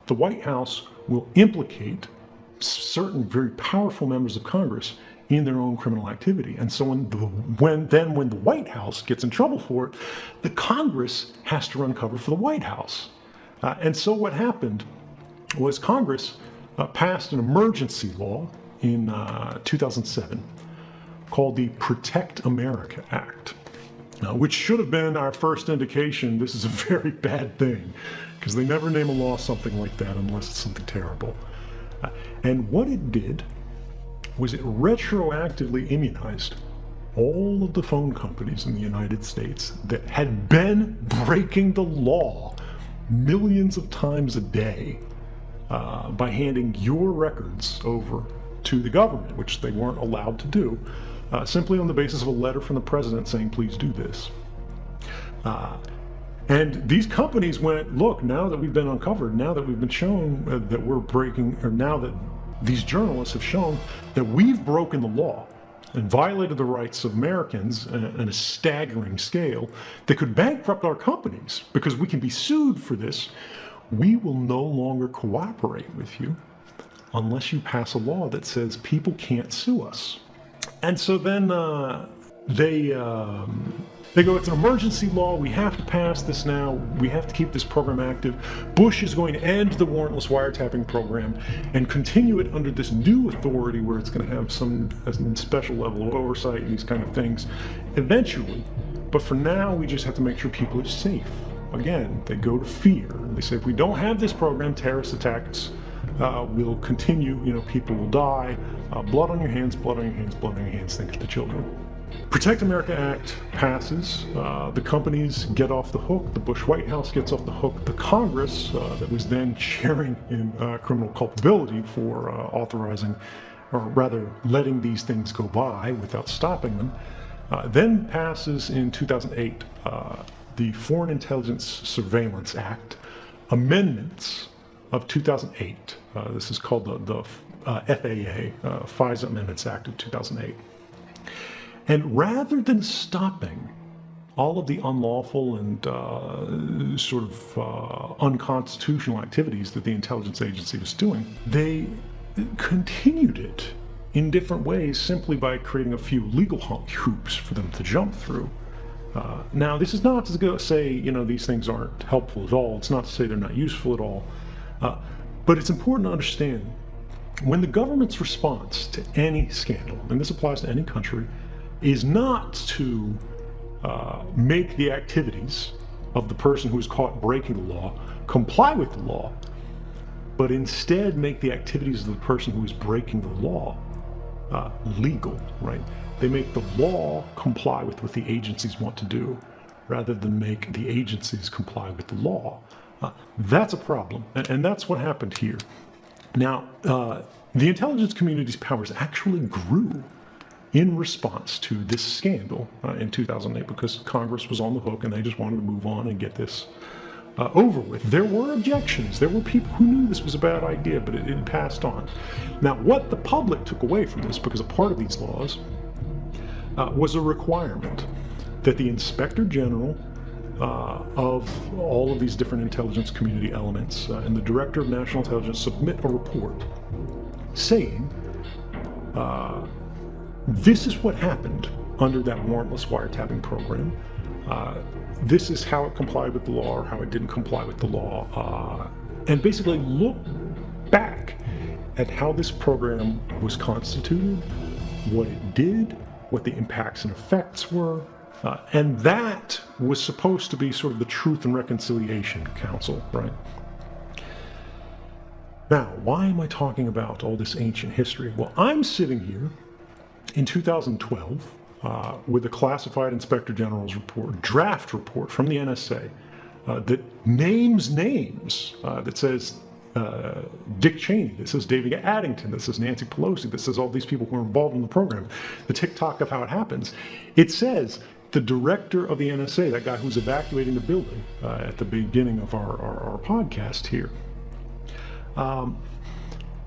the White House will implicate certain very powerful members of Congress in their own criminal activity. And so when the White House gets in trouble for it, the Congress has to run cover for the White House. And so what happened was Congress passed an emergency law in 2007 called the Protect America Act, which should have been our first indication this is a very bad thing, because they never name a law something like that unless it's something terrible. And what it did was it retroactively immunized all of the phone companies in the United States that had been breaking the law millions of times a day by handing your records over to the government, which they weren't allowed to do, simply on the basis of a letter from the president saying, please do this. And these companies went, look, now that we've been uncovered, now that we've been shown that we're breaking, or now that these journalists have shown that we've broken the law and violated the rights of Americans on a staggering scale that could bankrupt our companies because we can be sued for this, we will no longer cooperate with you unless you pass a law that says people can't sue us. And so then they go, it's an emergency law, we have to pass this now, we have to keep this program active. Bush is going to end the warrantless wiretapping program and continue it under this new authority where it's going to have some special level of oversight and these kind of things eventually. But for now, we just have to make sure people are safe. Again, they go to fear. They say, if we don't have this program, terrorist attacks will continue, people will die. Blood on your hands, blood on your hands, blood on your hands, think of the children. Protect America Act passes, the companies get off the hook, the Bush White House gets off the hook, the Congress, that was then sharing in criminal culpability for authorizing, or rather letting these things go by without stopping them, then passes in 2008 the Foreign Intelligence Surveillance Act, amendments of 2008. This is called the FAA, FISA Amendments Act of 2008. And rather than stopping all of the unlawful and unconstitutional activities that the intelligence agency was doing, they continued it in different ways simply by creating a few legal hoops for them to jump through. Now, this is not to say, these things aren't helpful at all. It's not to say they're not useful at all. But it's important to understand when the government's response to any scandal, and this applies to any country, is not to make the activities of the person who is caught breaking the law comply with the law, but instead make the activities of the person who is breaking the law legal, right? They make the law comply with what the agencies want to do, rather than make the agencies comply with the law. That's a problem, and that's what happened here. Now, the intelligence community's powers actually grew in response to this scandal in 2008 because Congress was on the hook and they just wanted to move on and get this over with. There were objections. There were people who knew this was a bad idea, but it passed on. Now, what the public took away from this, because a part of these laws, was a requirement that the Inspector General of all of these different intelligence community elements and the Director of National Intelligence submit a report saying this is what happened under that warrantless wiretapping program. This is how it complied with the law or how it didn't comply with the law. And basically look back at how this program was constituted, what it did, what the impacts and effects were. And that was supposed to be sort of the Truth and Reconciliation Council, right? Now, why am I talking about all this ancient history? Well, I'm sitting here in 2012 with a classified Inspector General's report, draft report from the NSA that names names, that says Dick Cheney, that says David Addington, that says Nancy Pelosi, that says all these people who are involved in the program, the TikTok of how it happens. It says the director of the NSA, that guy who's evacuating the building at the beginning of our podcast here,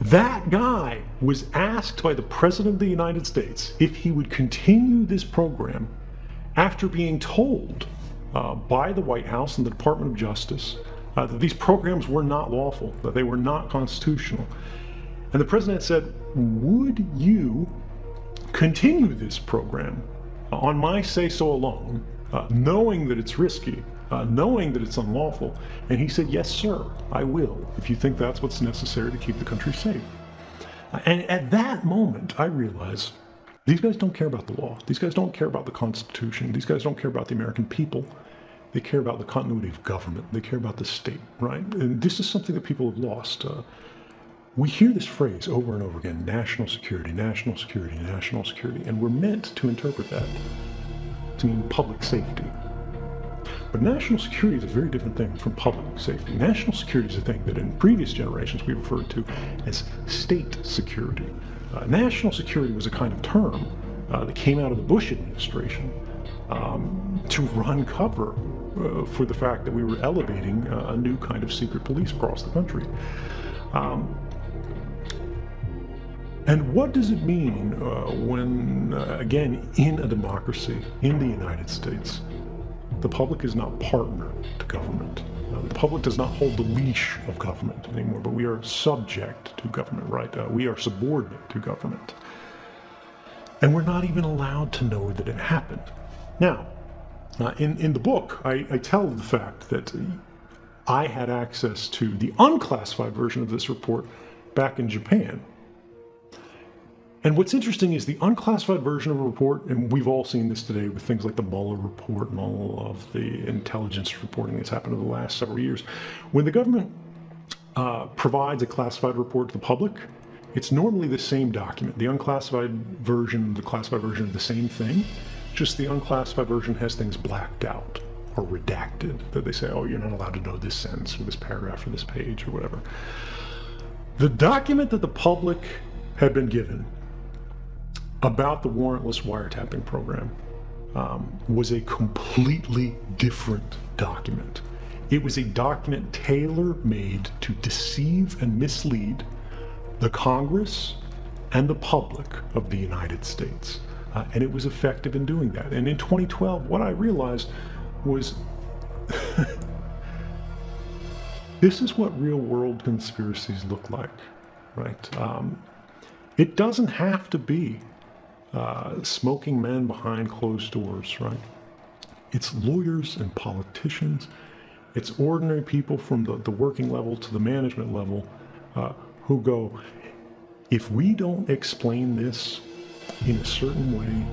that guy was asked by the President of the United States if he would continue this program after being told by the White House and the Department of Justice that these programs were not lawful, that they were not constitutional. And the president said, would you continue this program on my say-so alone, knowing that it's risky, knowing that it's unlawful? And he said, yes, sir, I will, if you think that's what's necessary to keep the country safe. And at that moment, I realized these guys don't care about the law. These guys don't care about the Constitution. These guys don't care about the American people. They care about the continuity of government. They care about the state, right? And this is something that people have lost. We hear this phrase over and over again, national security, national security, national security, and we're meant to interpret that to mean public safety. But national security is a very different thing from public safety. National security is a thing that in previous generations we referred to as state security. National security was a kind of term that came out of the Bush administration to run cover for the fact that we were elevating a new kind of secret police across the country. And what does it mean when, again, in a democracy, in the United States, the public is not partner to government? The public does not hold the leash of government anymore, but we are subject to government, right? We are subordinate to government. And we're not even allowed to know that it happened. Now, in the book, I tell the fact that I had access to the unclassified version of this report back in Japan. And what's interesting is the unclassified version of a report, and we've all seen this today with things like the Mueller report and all of the intelligence reporting that's happened in the last several years. When the government provides a classified report to the public, it's normally the same document. The unclassified version, the classified version of the same thing, just the unclassified version has things blacked out or redacted, that they say, oh, you're not allowed to know this sentence or this paragraph or this page or whatever. The document that the public had been given about the warrantless wiretapping program was a completely different document. It was a document tailor-made to deceive and mislead the Congress and the public of the United States. And it was effective in doing that. And in 2012, what I realized was this is what real-world conspiracies look like, right? It doesn't have to be smoking men behind closed doors, right? It's lawyers and politicians. It's ordinary people from the working level to the management level who go, if we don't explain this in a certain way,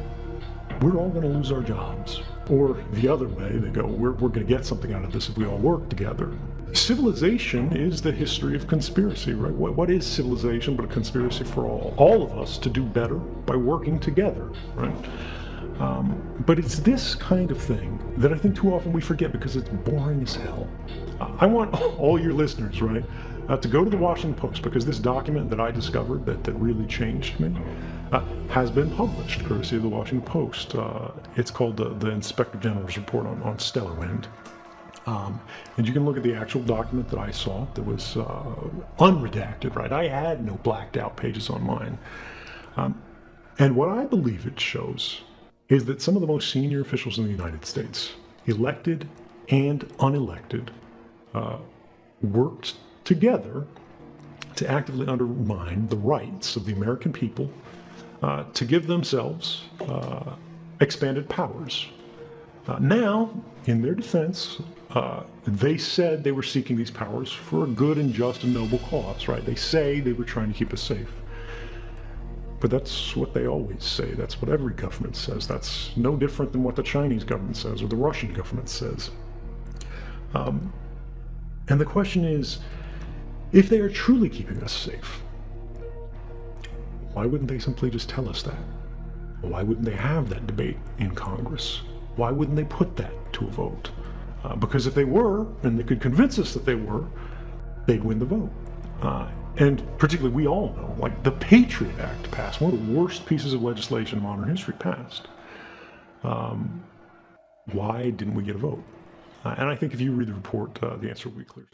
we're all going to lose our jobs. Or the other way, they go, we're going to get something out of this if we all work together. Civilization is the history of conspiracy, right? What is civilization but a conspiracy for all of us to do better by working together, right? But it's this kind of thing that I think too often we forget because it's boring as hell. I want all your listeners, right, to go to the Washington Post, because this document that I discovered that really changed me has been published, courtesy of the Washington Post. It's called the Inspector General's Report on Stellar Wind. And you can look at the actual document that I saw that was unredacted, right? I had no blacked out pages on mine. And what I believe it shows is that some of the most senior officials in the United States, elected and unelected, worked together to actively undermine the rights of the American people to give themselves expanded powers. Now, in their defense, they said they were seeking these powers for a good and just and noble cause, right? They say they were trying to keep us safe. But that's what they always say. That's what every government says. That's no different than what the Chinese government says or the Russian government says. And the question is, if they are truly keeping us safe, why wouldn't they simply just tell us that? Why wouldn't they have that debate in Congress? Why wouldn't they put that to a vote? Because if they were, and they could convince us that they were, they'd win the vote. And particularly, we all know, like the Patriot Act passed, one of the worst pieces of legislation in modern history passed. Why didn't we get a vote? And I think if you read the report, the answer will be clear.